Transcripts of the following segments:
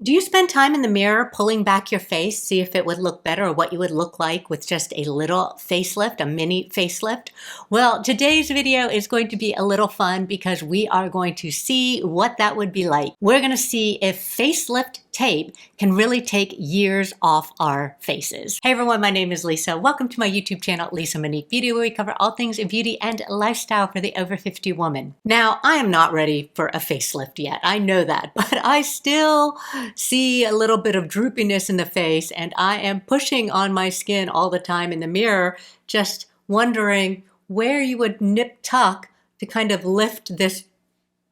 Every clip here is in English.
Do you spend time in the mirror pulling back your face, see if it would look better or what you would look like with just a little facelift, a mini facelift? Well, today's video is going to be a little fun because we are going to see what that would be like. We're going to see if facelift tape can really take years off our faces. Hey everyone, my name is Lisa. Welcome to my YouTube channel, Lisa Monique Beauty, where we cover all things beauty and lifestyle for the over 50 woman. Now, I am not ready for a facelift yet. I know that, but I still see a little bit of droopiness in the face, and I am pushing on my skin all the time in the mirror, just wondering where you would nip tuck to kind of lift this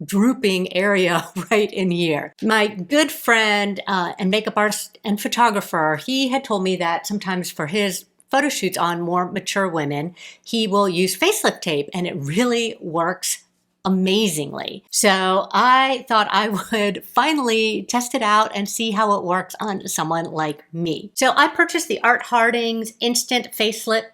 drooping area right in here. My good friend and makeup artist and photographer, he had told me that sometimes for his photo shoots on more mature women, he will use facelift tape, and it really works amazingly. So I thought I would finally test it out and see how it works on someone like me. So I purchased the Art Harding's Instant Facelift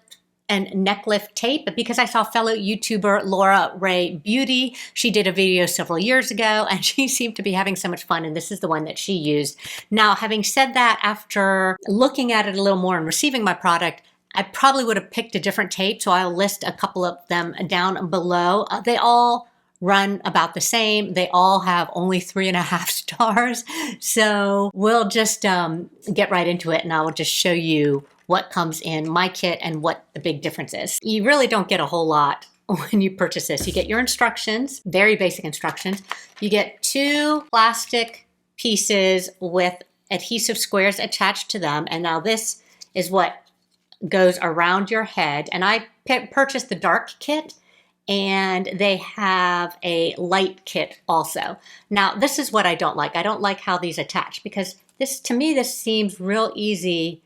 and Neck Lift tape because I saw fellow YouTuber Laura Ray Beauty. She did a video several years ago and she seemed to be having so much fun, and this is the one that she used. Now, having said that, after looking at it a little more and receiving my product, I probably would have picked a different tape, so I'll list a couple of them down below. They all run about the same. They all have only 3.5 stars. So we'll just get right into it, and I will just show you what comes in my kit and what the big difference is. You really don't get a whole lot when you purchase this. You get your instructions, very basic instructions. You get 2 plastic pieces with adhesive squares attached to them. And now this is what goes around your head. And I purchased the dark kit, and they have a light kit also. Now, this is what I don't like. I don't like how these attach, because this, to me, this seems real easy,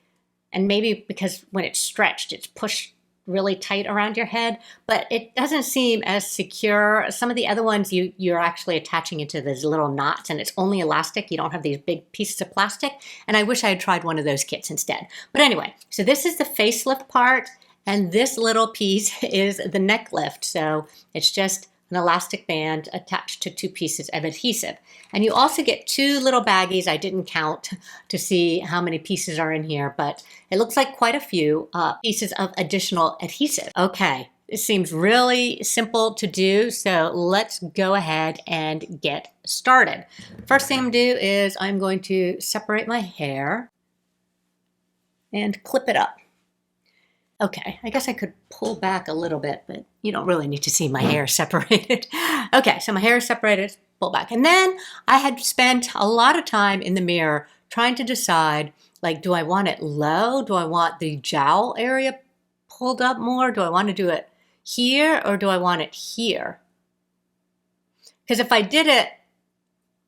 and maybe because when it's stretched, it's pushed really tight around your head, but it doesn't seem as secure. Some of the other ones, you're actually attaching into these little knots, and it's only elastic. You don't have these big pieces of plastic, and I wish I had tried one of those kits instead. But anyway, so this is the facelift part, and this little piece is the neck lift. So it's just an elastic band attached to 2 pieces of adhesive. And you also get 2 little baggies. I didn't count to see how many pieces are in here, but it looks like quite a few pieces of additional adhesive. Okay, it seems really simple to do, so let's go ahead and get started. First thing I'm gonna do is I'm going to separate my hair and clip it up. Okay, I guess I could pull back a little bit, but you don't really need to see my hair separated. Okay, so my hair is separated, pull back. And then I had spent a lot of time in the mirror trying to decide, like, do I want it low? Do I want the jowl area pulled up more? Do I want to do it here, or do I want it here? Because if I did it,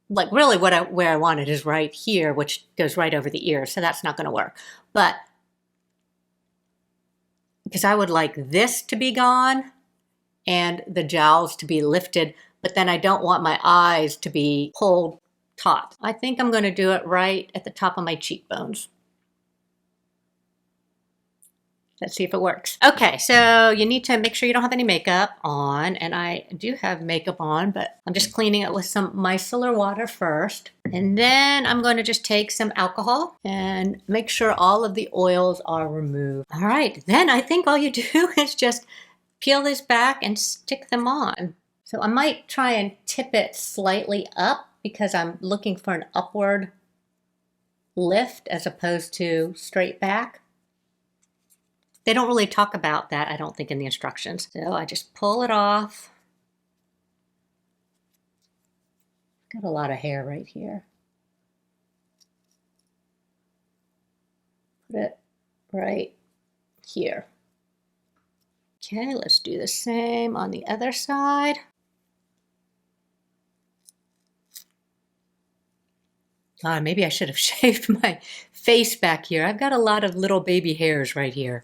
like, really where I want it is right here, which goes right over the ear, so that's not going to work. But because I would like this to be gone and the jowls to be lifted, but then I don't want my eyes to be pulled taut. I think I'm going to do it right at the top of my cheekbones. Let's see if it works. Okay, so you need to make sure you don't have any makeup on, and I do have makeup on, but I'm just cleaning it with some micellar water first. And then I'm going to just take some alcohol and make sure all of the oils are removed. All right, then I think all you do is just peel this back and stick them on. So I might try and tip it slightly up because I'm looking for an upward lift as opposed to straight back. They don't really talk about that, I don't think, in the instructions. So I just pull it off. Got a lot of hair right here. Put it right here. Okay, let's do the same on the other side. God, maybe I should have shaved my face back here. I've got a lot of little baby hairs right here.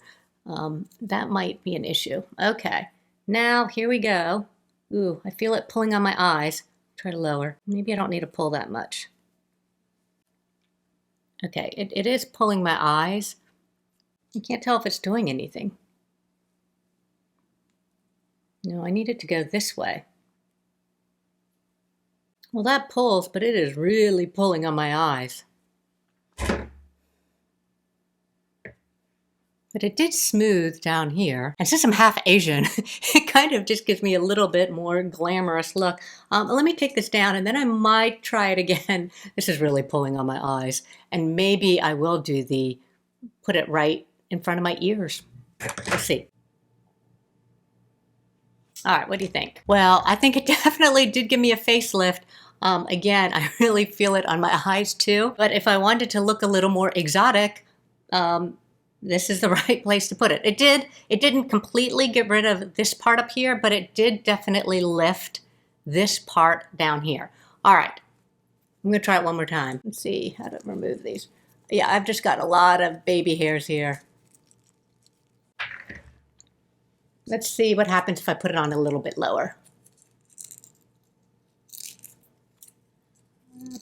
That might be an issue. Okay, now here we go. Ooh, I feel it pulling on my eyes. Try to lower. Maybe I don't need to pull that much. Okay, it is pulling my eyes. I can't tell if it's doing anything. No, I need it to go this way. Well, that pulls, but it is really pulling on my eyes. But it did smooth down here. And since I'm half Asian, it kind of just gives me a little bit more glamorous look. Let me take this down and then I might try it again. This is really pulling on my eyes. And maybe I will do put it right in front of my ears. We'll see. All right, what do you think? Well, I think it definitely did give me a facelift. Again, I really feel it on my eyes too. But if I wanted to look a little more exotic, this is the right place to put it. It didn't completely get rid of this part up here, but it did definitely lift this part down here. All right, I'm gonna try it one more time. Let's see how to remove these. Yeah, I've just got a lot of baby hairs here. Let's see what happens if I put it on a little bit lower.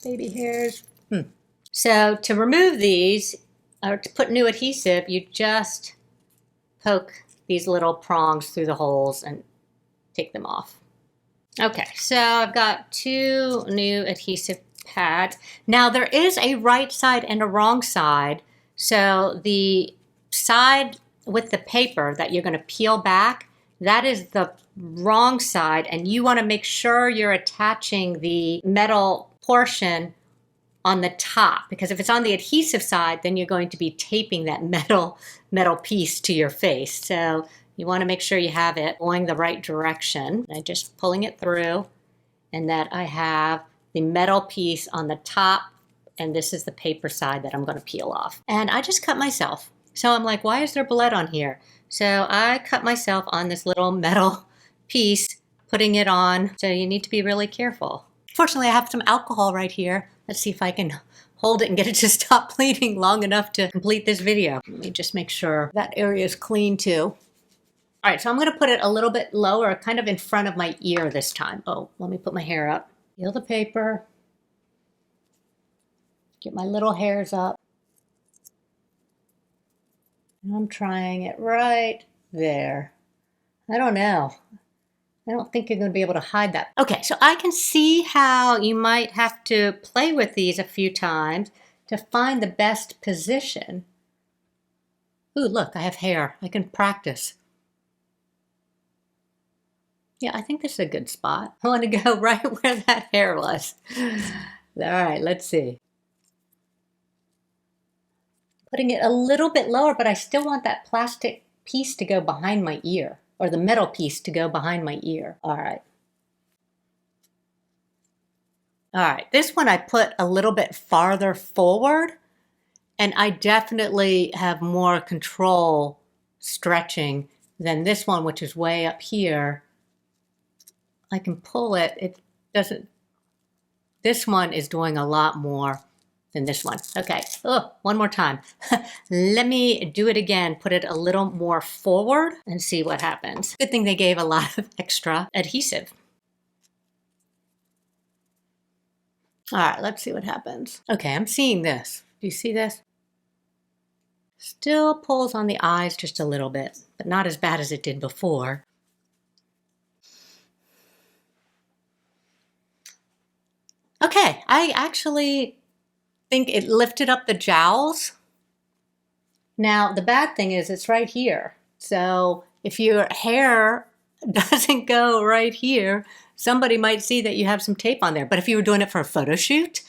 Baby hairs. So to remove these, or to put new adhesive, you just poke these little prongs through the holes and take them off. Okay, so I've got 2 new adhesive pads. Now there is a right side and a wrong side. So the side with the paper that you're going to peel back, that is the wrong side, and you want to make sure you're attaching the metal portion on the top, because if it's on the adhesive side, then you're going to be taping that metal piece to your face. So you want to make sure you have it going the right direction. I'm just pulling it through, and that I have the metal piece on the top, and this is the paper side that I'm going to peel off. And I just cut myself. So I'm like, why is there blood on here? So I cut myself on this little metal piece, putting it on. So you need to be really careful. Fortunately, I have some alcohol right here. Let's see if I can hold it and get it to stop bleeding long enough to complete this video. Let me just make sure that area is clean too. All right, so I'm gonna put it a little bit lower, kind of in front of my ear this time. Oh, let me put my hair up. Peel the paper. Get my little hairs up. And I'm trying it right there. I don't know. I don't think you're going to be able to hide that. Okay, so I can see how you might have to play with these a few times to find the best position. Ooh, look, I have hair. I can practice. Yeah, I think this is a good spot. I want to go right where that hair was. All right, let's see. Putting it a little bit lower, but I still want that plastic piece to go behind my ear, or the metal piece to go behind my ear. All right. All right, this one I put a little bit farther forward, and I definitely have more control stretching than this one, which is way up here. I can pull it. It doesn't. This one is doing a lot more than this one. Okay, one more time. Let me do it again. Put it a little more forward and see what happens. Good thing they gave a lot of extra adhesive. All right, let's see what happens. Okay, I'm seeing this. Do you see this? Still pulls on the eyes just a little bit, but not as bad as it did before. Okay, I actually think it lifted up the jowls. Now, the bad thing is it's right here. So if your hair doesn't go right here, somebody might see that you have some tape on there. But if you were doing it for a photo shoot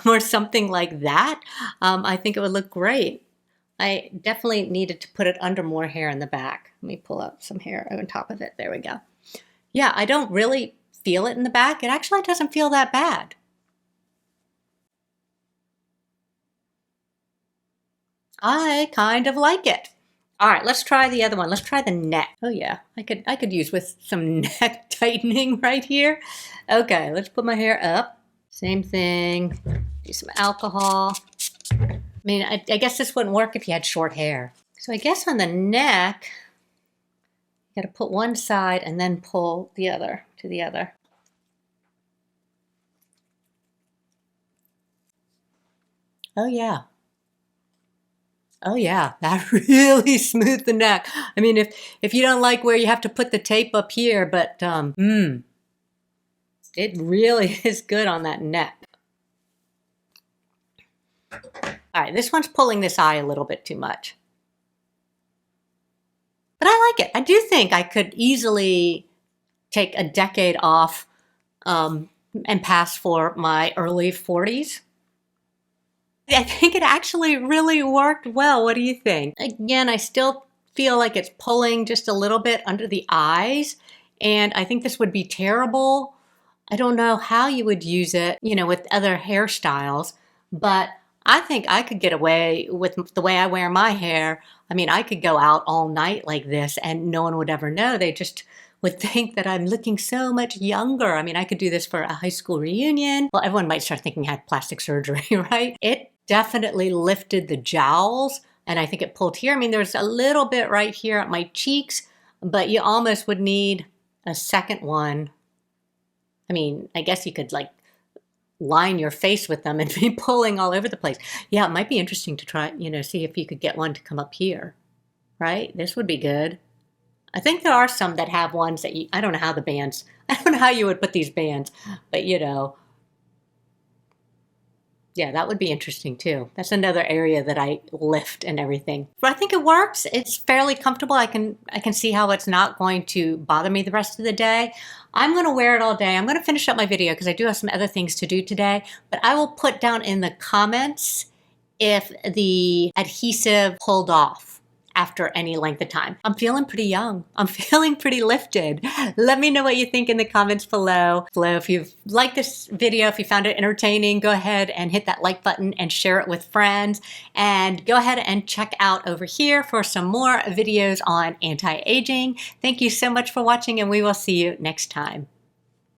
or something like that, I think it would look great. I definitely needed to put it under more hair in the back. Let me pull up some hair on top of it. There we go. Yeah, I don't really feel it in the back. It actually doesn't feel that bad. I kind of like it. All right, let's try the other one. Let's try the neck. Oh yeah, I could use with some neck tightening right here. Okay, let's put my hair up. Same thing. Do some alcohol. I mean, I guess this wouldn't work if you had short hair. So I guess on the neck, you got to put one side and then pull the other to the other. Oh yeah. Oh yeah, that really smoothed the neck. I mean, if you don't like where you have to put the tape up here, but it really is good on that neck. All right, this one's pulling this eye a little bit too much. like it. I do think I could easily take a decade off and pass for my early 40s. I think it actually really worked well. What do you think? Again, I still feel like it's pulling just a little bit under the eyes, and I think this would be terrible. I don't know how you would use it, you know, with other hairstyles, but I think I could get away with the way I wear my hair. I mean, I could go out all night like this and no one would ever know. They just would think that I'm looking so much younger. I mean, I could do this for a high school reunion. Well, everyone might start thinking I had plastic surgery, right? It definitely lifted the jowls, and I think it pulled here. I mean, there's a little bit right here at my cheeks, but you almost would need a second one. I mean, I guess you could like line your face with them and be pulling all over the place. Yeah, it might be interesting to try, you know, see if you could get one to come up here, right? This would be good. I think there are some that have ones that I don't know how the bands, I don't know how you would put these bands, but you know, yeah, that would be interesting too. That's another area that I lift and everything. But I think it works. It's fairly comfortable. I can see how it's not going to bother me the rest of the day. I'm going to wear it all day. I'm going to finish up my video because I do have some other things to do today. But I will put down in the comments if the adhesive pulled off after any length of time. I'm feeling pretty young. I'm feeling pretty lifted. Let me know what you think in the comments below. If you've liked this video, if you found it entertaining, go ahead and hit that like button and share it with friends. And go ahead and check out over here for some more videos on anti-aging. Thank you so much for watching, and we will see you next time.